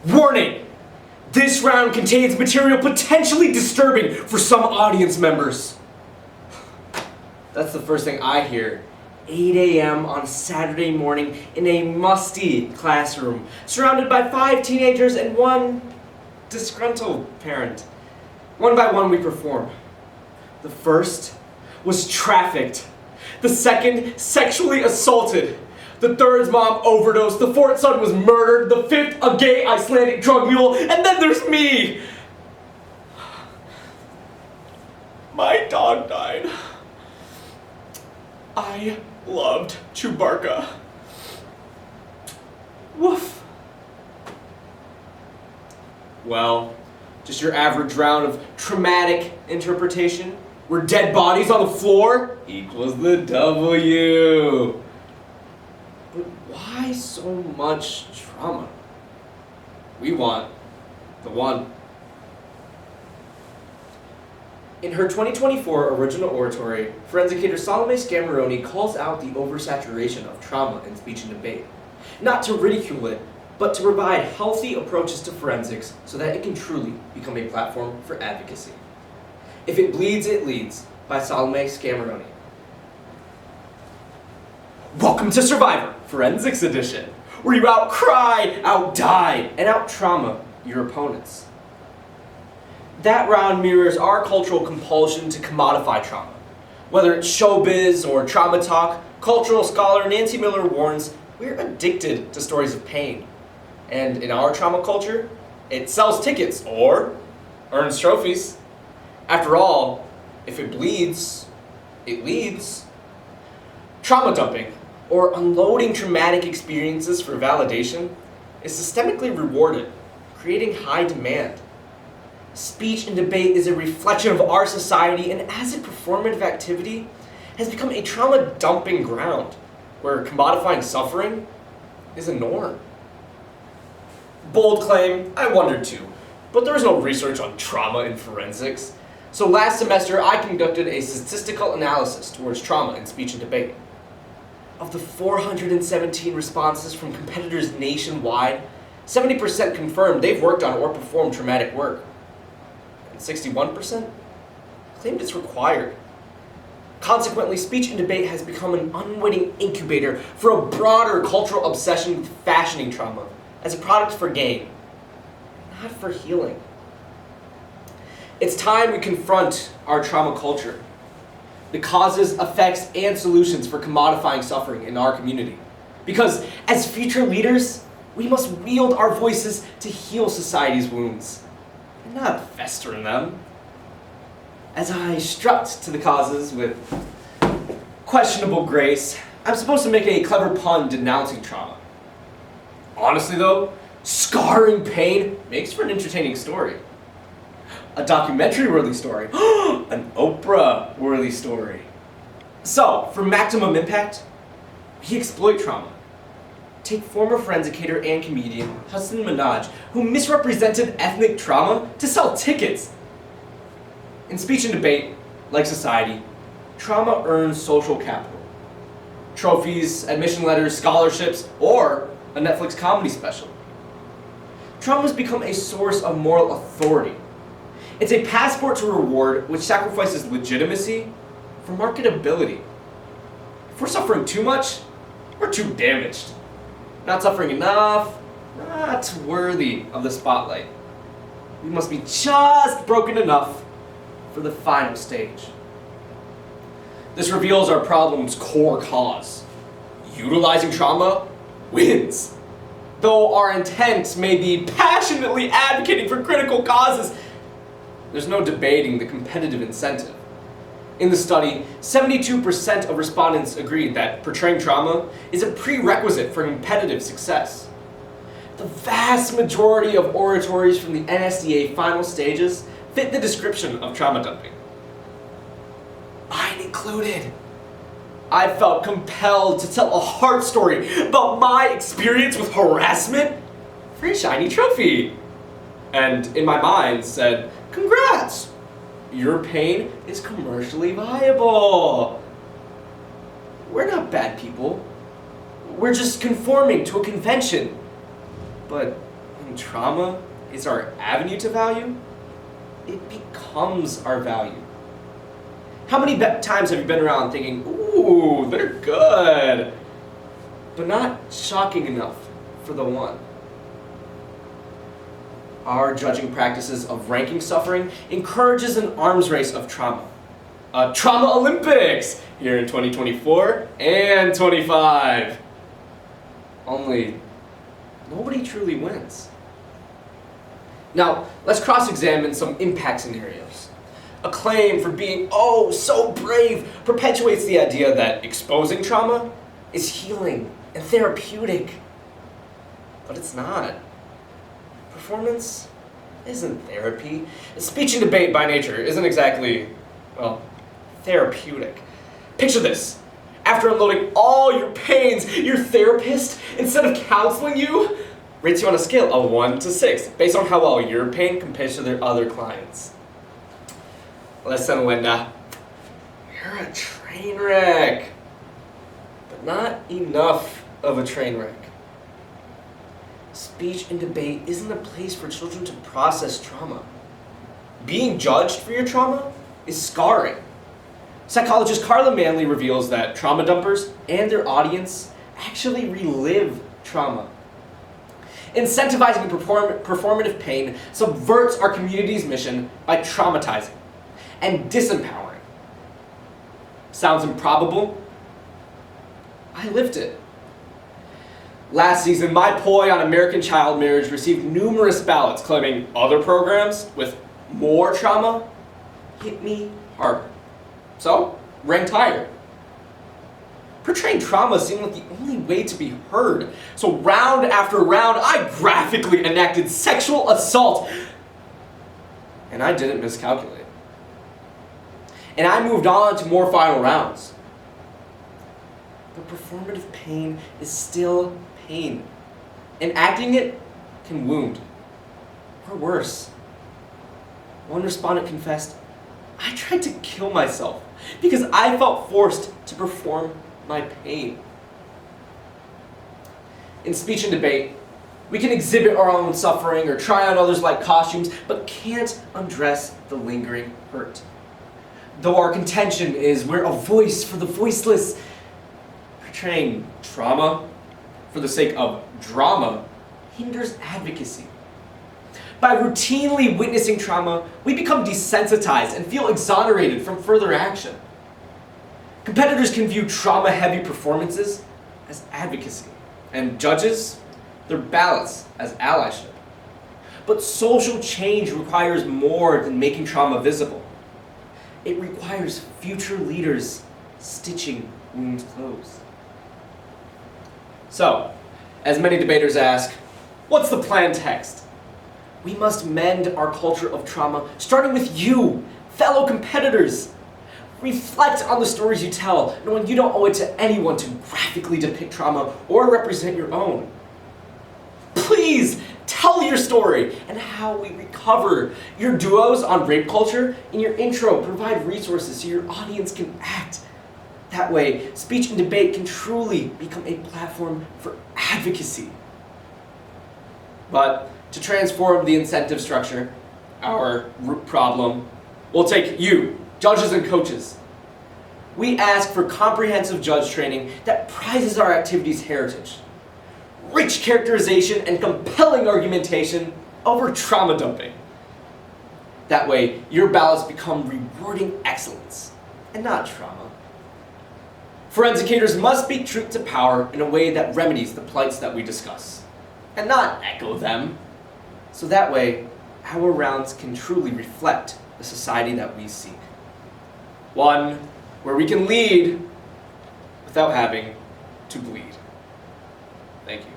Warning! This round contains material potentially disturbing for some audience members. That's the first thing I hear. 8 a.m. on Saturday morning in a musty classroom, surrounded by 5 teenagers and 1 disgruntled parent. One by one we perform. The first was trafficked. The second, sexually assaulted. The third's mom overdosed. The fourth son was murdered. The fifth, a gay Icelandic drug mule. And then there's me! My dog died. I loved Chewbacca. Woof. Well, just your average round of traumatic interpretation, where dead bodies on the floor equals the W. But why so much trauma? We want the one. In her 2024 original oratory, forensicator Solemei Scamaroni calls out the oversaturation of trauma in speech and debate, not to ridicule it, but to provide healthy approaches to forensics so that it can truly become a platform for advocacy. If it bleeds, it leads, by Solemei Scamaroni. Welcome to Survivor, Forensics Edition, where you out-cry, out-die, and out-trauma your opponents. That round mirrors our cultural compulsion to commodify trauma. Whether it's showbiz or trauma talk, cultural scholar Nancy Miller warns we're addicted to stories of pain. And in our trauma culture, it sells tickets or earns trophies. After all, if it bleeds, it leads. Trauma dumping, or unloading traumatic experiences for validation, is systemically rewarded, creating high demand. Speech and debate is a reflection of our society, and as a performative activity, has become a trauma dumping ground, where commodifying suffering is a norm. Bold claim, I wondered too, but there is no research on trauma in forensics. So last semester, I conducted a statistical analysis towards trauma in speech and debate. Of the 417 responses from competitors nationwide, 70% confirmed they've worked on or performed traumatic work. 61% claimed it's required. Consequently, speech and debate has become an unwitting incubator for a broader cultural obsession with fashioning trauma as a product for gain, not for healing. It's time we confront our trauma culture, the causes, effects, and solutions for commodifying suffering in our community. Because as future leaders, we must wield our voices to heal society's wounds, and not fester in them. As I strut to the causes with questionable grace, I'm supposed to make a clever pun denouncing trauma. Honestly though, scarring pain makes for an entertaining story. A documentary-worthy story. An Oprah-worthy story. So, for maximum impact, we exploit trauma. Take former forensicator and comedian Hassan Minhaj, who misrepresented ethnic trauma to sell tickets. In speech and debate, like society, trauma earns social capital. Trophies, admission letters, scholarships, or a Netflix comedy special. Trauma has become a source of moral authority. It's a passport to reward which sacrifices legitimacy for marketability. If we're suffering too much, we're too damaged. Not suffering enough, not worthy of the spotlight. We must be just broken enough for the final stage. This reveals our problem's core cause. Utilizing trauma wins. Though our intent may be passionately advocating for critical causes, there's no debating the competitive incentive. In the study, 72% of respondents agreed that portraying trauma is a prerequisite for competitive success. The vast majority of oratories from the NSDA final stages fit the description of trauma dumping. Mine included. I felt compelled to tell a heart story about my experience with harassment for a shiny trophy. And in my mind said, congrats! Your pain is commercially viable. We're not bad people. We're just conforming to a convention. But when trauma is our avenue to value, it becomes our value. How many times have you been around thinking, ooh, they're good, but not shocking enough for the one? Our judging practices of ranking suffering encourages an arms race of trauma. A trauma Olympics here in 2024 and 25. Only nobody truly wins. Now, let's cross-examine some impact scenarios. A claim for being, oh, so brave perpetuates the idea that exposing trauma is healing and therapeutic. But it's not. Performance isn't therapy. Speech and debate by nature isn't exactly, well, therapeutic. Picture this. After unloading all your pains, your therapist, instead of counseling you, rates you on a scale of 1 to 6, based on how well your pain compares to their other clients. Listen, Linda, you're a train wreck, but not enough of a train wreck. Speech and debate isn't a place for children to process trauma. Being judged for your trauma is scarring. Psychologist Carla Manley reveals that trauma dumpers and their audience actually relive trauma. Incentivizing performative pain subverts our community's mission by traumatizing and disempowering. Sounds improbable? I lived it. Last season, my ploy on American child marriage received numerous ballots claiming other programs with more trauma hit me harder. So, ranked higher. Portraying trauma seemed like the only way to be heard. So round after round, I graphically enacted sexual assault. And I didn't miscalculate. And I moved on to more final rounds. But performative pain is still pain. And acting it can wound. Or worse. One respondent confessed, I tried to kill myself because I felt forced to perform my pain. In speech and debate, we can exhibit our own suffering or try on others like costumes, but can't undress the lingering hurt. Though our contention is we're a voice for the voiceless, portraying trauma for the sake of drama hinders advocacy. By routinely witnessing trauma, we become desensitized and feel exonerated from further action. Competitors can view trauma-heavy performances as advocacy, and judges, their ballots as allyship. But social change requires more than making trauma visible. It requires future leaders stitching wounds closed. So, as many debaters ask, what's the plan text? We must mend our culture of trauma, starting with you, fellow competitors. Reflect on the stories you tell, knowing you don't owe it to anyone to graphically depict trauma or represent your own. Please tell your story and how we recover. Your duos on rape culture in your intro provide resources so your audience can act. That way, speech and debate can truly become a platform for advocacy. But to transform the incentive structure, our root problem, we'll take you, judges and coaches. We ask for comprehensive judge training that prizes our activity's heritage, rich characterization and compelling argumentation over trauma dumping. That way, your ballots become rewarding excellence and not trauma. Forensicators must speak truth to power in a way that remedies the plights that we discuss, and not echo them. So that way, our rounds can truly reflect the society that we seek. One where we can lead without having to bleed. Thank you.